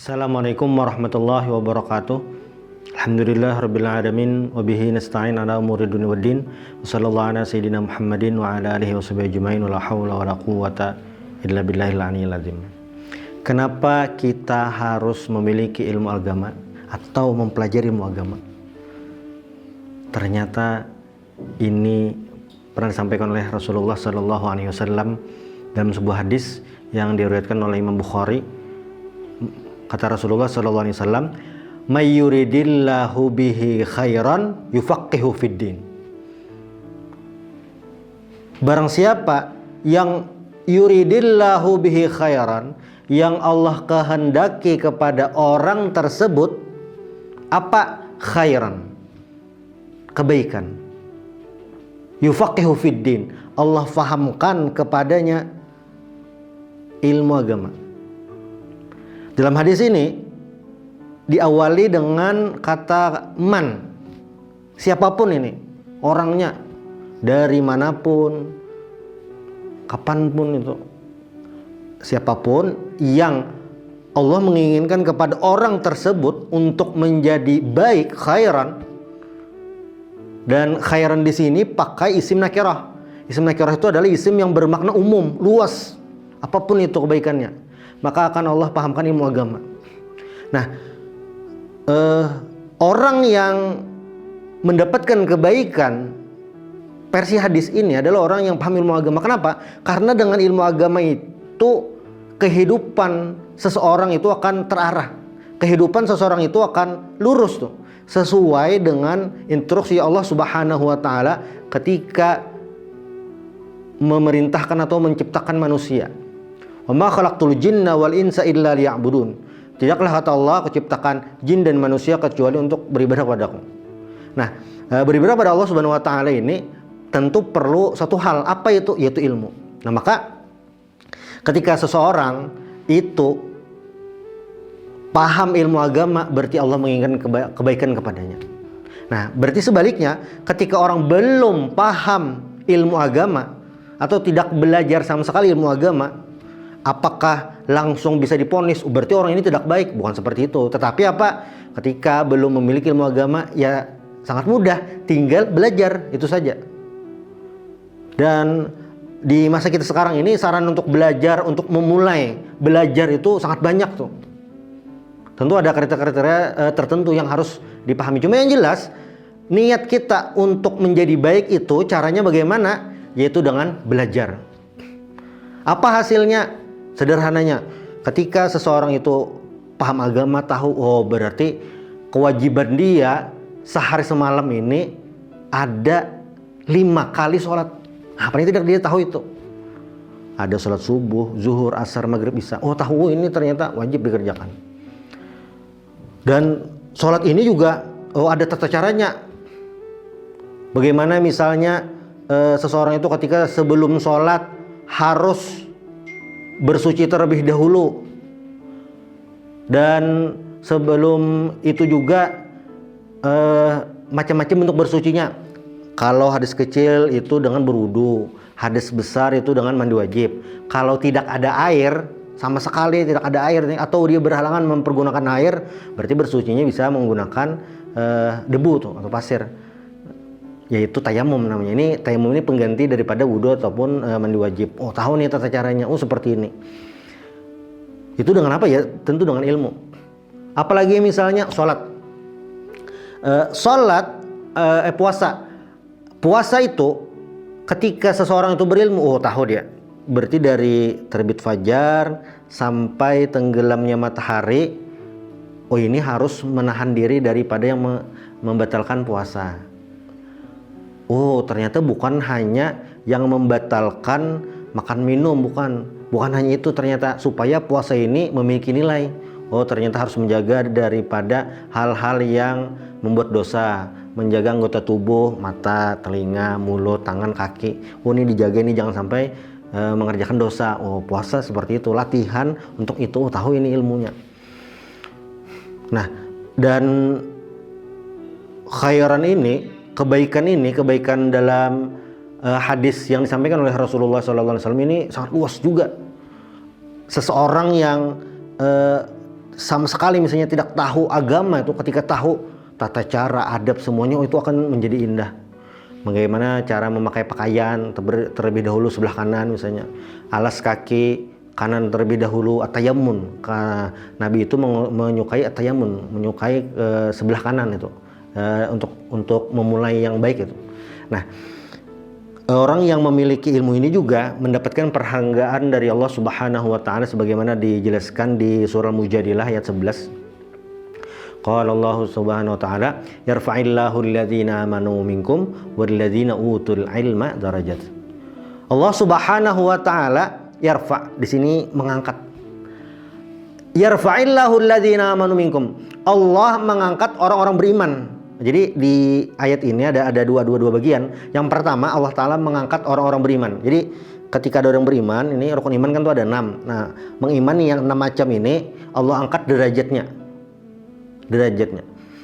Assalamualaikum warahmatullahi wabarakatuh. Alhamdulillah rabbil alamin wa bihi nasta'in ala umuri dunya waddin. Wassallallahu ala sayyidina Muhammadin wa ala alihi washabihi ajmain wa la haula wa la quwwata illa billahil aliyyil azim. Kenapa kita harus memiliki ilmu agama atau mempelajari ilmu agama? Ternyata ini pernah disampaikan oleh Rasulullah sallallahu alaihi wasallam dalam sebuah hadis yang diriwayatkan oleh Imam Bukhari. Kata Rasulullah sallallahu alaihi wasallam, "May yuridillahu bihi khairan yufaqihu fiddin." Barang siapa yang yuridillahu bihi khairan, yang Allah kehendaki kepada orang tersebut apa? Khairan, kebaikan. Yufaqihu fiddin, Allah fahamkan kepadanya ilmu agama. Dalam hadis ini diawali dengan kata man. Siapapun ini, orangnya dari manapun, kapanpun itu, siapapun yang Allah menginginkan kepada orang tersebut untuk menjadi baik, khairan. Dan khairan di sini pakai isim nakirah. Isim nakirah itu adalah isim yang bermakna umum, luas. Apapun itu kebaikannya, maka akan Allah pahamkan ilmu agama. Nah, orang yang mendapatkan kebaikan versi hadis ini adalah orang yang paham ilmu agama. Kenapa? Karena dengan ilmu agama itu kehidupan seseorang itu akan terarah. Kehidupan seseorang itu akan lurus tuh, sesuai dengan instruksi Allah Subhanahu wa taala ketika memerintahkan atau menciptakan manusia. Wa ma khalaqtul jinna wal insa illa liya'budun. Tidaklah kata Allah kuciptakan jin dan manusia kecuali untuk beribadah kepadaku. Nah, beribadah pada Allah Subhanahu wa taala ini tentu perlu satu hal, apa itu? Yaitu ilmu. Nah, maka ketika seseorang itu paham ilmu agama, berarti Allah menginginkan kebaikan kepadanya. Nah, berarti sebaliknya, ketika orang belum paham ilmu agama atau tidak belajar sama sekali ilmu agama, apakah langsung bisa diponis berarti orang ini tidak baik? Bukan seperti itu. Tetapi apa? Ketika belum memiliki ilmu agama, ya sangat mudah, tinggal belajar, itu saja. Dan di masa kita sekarang ini, saran untuk belajar, untuk memulai belajar itu sangat banyak tuh. Tentu ada kriteria tertentu yang harus dipahami. Cuma yang jelas, niat kita untuk menjadi baik itu caranya bagaimana? Yaitu dengan belajar. Apa hasilnya? Sederhananya, ketika seseorang itu paham agama, tahu, oh berarti kewajiban dia sehari semalam ini ada 5 kali sholat. Apa yang tidak dia tahu itu? Ada sholat subuh, zuhur, asar, maghrib, isya. Oh tahu, ini ternyata wajib dikerjakan. Dan sholat ini juga ada tata caranya. Bagaimana misalnya seseorang itu ketika sebelum sholat harus bersuci terlebih dahulu, dan sebelum itu juga macam-macam bentuk bersucinya. Kalau hadis kecil itu dengan berwudu, hadis besar itu dengan mandi wajib. Kalau tidak ada air sama sekali, tidak ada air atau dia berhalangan mempergunakan air, berarti bersucinya bisa menggunakan debu tuh, atau pasir, yaitu tayamum namanya. Ini tayamum ini pengganti daripada wudu ataupun mandi wajib. Oh tahu nih tata caranya, oh seperti ini. Itu dengan apa ya? Tentu dengan ilmu. Apalagi misalnya sholat. Puasa itu ketika seseorang itu berilmu, oh tahu dia. Berarti dari terbit fajar sampai tenggelamnya matahari, oh ini harus menahan diri daripada yang membatalkan puasa. Oh ternyata bukan hanya yang membatalkan makan minum, bukan hanya itu, ternyata supaya puasa ini memiliki nilai. Oh ternyata harus menjaga daripada hal-hal yang membuat dosa, menjaga anggota tubuh, mata, telinga, mulut, tangan, kaki. Oh ini dijaga, ini jangan sampai mengerjakan dosa. Oh puasa seperti itu, latihan untuk itu. Oh, tahu ini ilmunya. Nah, dan khairan ini, kebaikan dalam hadis yang disampaikan oleh Rasulullah SAW ini sangat luas juga. Seseorang yang sama sekali misalnya tidak tahu agama, itu ketika tahu tata cara, adab semuanya, itu akan menjadi indah. Bagaimana cara memakai pakaian terlebih dahulu sebelah kanan misalnya, alas kaki kanan terlebih dahulu, atayamun. Nabi itu menyukai atayamun, menyukai sebelah kanan itu untuk memulai yang baik itu. Nah, orang yang memiliki ilmu ini juga mendapatkan penghargaan dari Allah Subhanahu wa taala sebagaimana dijelaskan di surah Al-Mujadilah ayat 11. Qala Allah Subhanahu wa taala, yarfa'illahu alladhina amanu minkum walladzina utul ilma darajat. Allah Subhanahu wa taala yarfa di sini mengangkat. Yarfa'illahu alladhina amanu minkum. Allah mengangkat orang-orang beriman. Jadi di ayat ini ada dua bagian. Yang pertama, Allah Ta'ala mengangkat orang-orang beriman. Jadi ketika ada orang beriman, ini rukun iman kan tuh ada 6. Nah, mengimani yang 6 macam ini, Allah angkat derajatnya.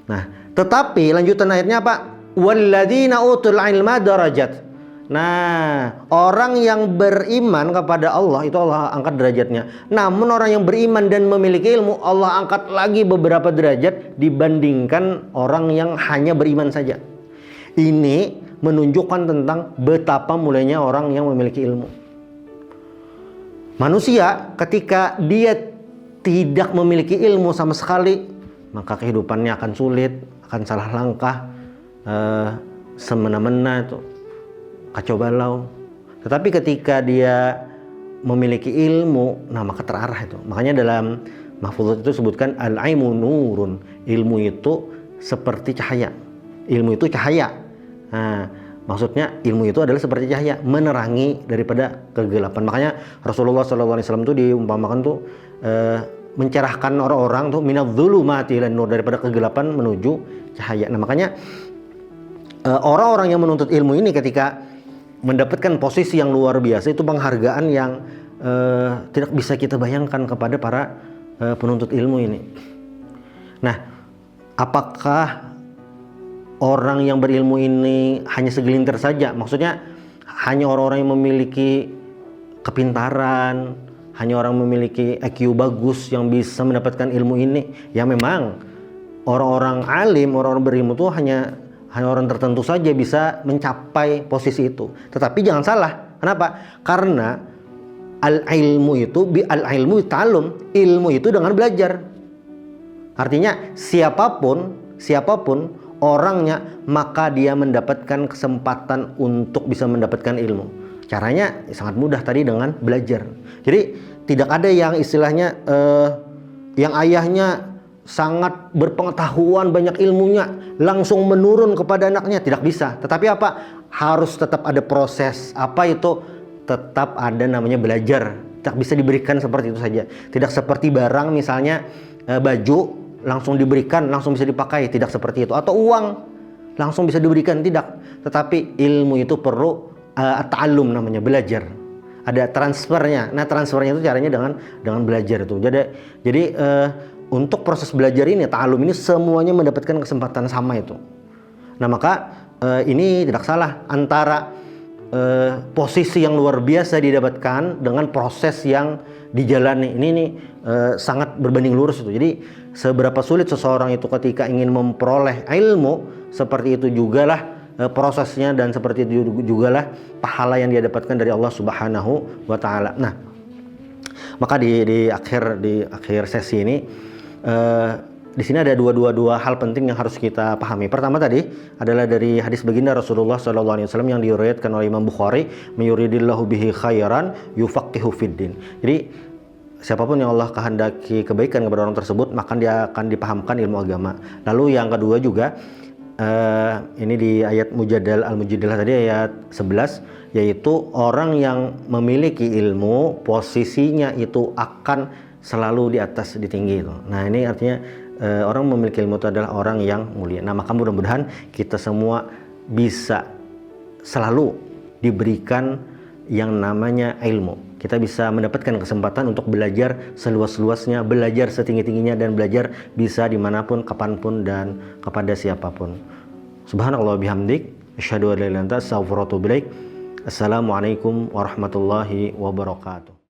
Nah, tetapi lanjutan ayatnya apa? Walladzina utul ilma darajat. Nah, orang yang beriman kepada Allah itu Allah angkat derajatnya. Namun orang yang beriman dan memiliki ilmu, Allah angkat lagi beberapa derajat dibandingkan orang yang hanya beriman saja. Ini menunjukkan tentang betapa mulianya orang yang memiliki ilmu. Manusia ketika dia tidak memiliki ilmu sama sekali, maka kehidupannya akan sulit, akan salah langkah, semena-mena itu, kacau balau. Tetapi ketika dia memiliki ilmu, nah maka terarah itu. Makanya dalam Mahfuzat itu sebutkan al-ilmu nurun. Ilmu itu seperti cahaya. Ilmu itu cahaya. Nah, maksudnya ilmu itu adalah seperti cahaya, menerangi daripada kegelapan. Makanya Rasulullah SAW itu diumpamakan tuh mencerahkan orang-orang tuh minadz-dzulumati ilan nur, daripada kegelapan menuju cahaya. Nah, makanya orang-orang yang menuntut ilmu ini ketika mendapatkan posisi yang luar biasa, itu penghargaan yang tidak bisa kita bayangkan kepada para penuntut ilmu ini. Nah, apakah orang yang berilmu ini hanya segelintir saja? Maksudnya hanya orang-orang yang memiliki kepintaran, hanya orang memiliki IQ bagus yang bisa mendapatkan ilmu ini? Ya memang orang-orang alim, orang-orang berilmu itu hanya orang tertentu saja bisa mencapai posisi itu. Tetapi jangan salah. Kenapa? Karena al-ilmu itu al-ilmu ta'allum, ilmu itu dengan belajar. Artinya siapapun orangnya, maka dia mendapatkan kesempatan untuk bisa mendapatkan ilmu. Caranya sangat mudah tadi, dengan belajar. Jadi tidak ada yang istilahnya yang ayahnya sangat berpengetahuan, banyak ilmunya, langsung menurun kepada anaknya, tidak bisa. Tetapi apa? Harus tetap ada proses. Apa itu? Tetap ada namanya belajar. Tak bisa diberikan seperti itu saja. Tidak seperti barang, misalnya baju langsung diberikan, langsung bisa dipakai, tidak seperti itu. Atau uang langsung bisa diberikan, tidak. Tetapi ilmu itu perlu ta'allum, namanya belajar. Ada transfernya. Nah, transfernya itu caranya dengan belajar itu. Jadi untuk proses belajar ini, ta'allum ini, semuanya mendapatkan kesempatan sama itu. Nah, maka ini tidak salah antara posisi yang luar biasa didapatkan dengan proses yang dijalani. Ini sangat berbanding lurus itu. Jadi seberapa sulit seseorang itu ketika ingin memperoleh ilmu, seperti itu jugalah prosesnya, dan seperti itu jugalah pahala yang dia dapatkan dari Allah Subhanahu wa taala. Nah, maka di akhir sesi ini di sini ada dua hal penting yang harus kita pahami. Pertama tadi adalah dari hadis baginda Rasulullah SAW yang diriwayatkan oleh Imam Bukhari, "Mayuridillahu bihi khairan yufaqihu fiddin." Jadi siapapun yang Allah kehendaki kebaikan kepada orang tersebut, maka dia akan dipahamkan ilmu agama. Lalu yang kedua juga ini di ayat Al-Mujadilah tadi ayat 11, yaitu orang yang memiliki ilmu posisinya itu akan selalu di atas, di tinggi itu. Nah, ini artinya orang memiliki ilmu itu adalah orang yang mulia. Nah, maka mudah-mudahan kita semua bisa selalu diberikan yang namanya ilmu. Kita bisa mendapatkan kesempatan untuk belajar seluas-luasnya, belajar setinggi-tingginya, dan belajar bisa dimanapun, kapanpun, dan kepada siapapun. Subhanallah bihamdik, asyhadu an la ilaha illa anta, astaghfiruka wa atubu ilaik. Assalamualaikum warahmatullahi wabarakatuh.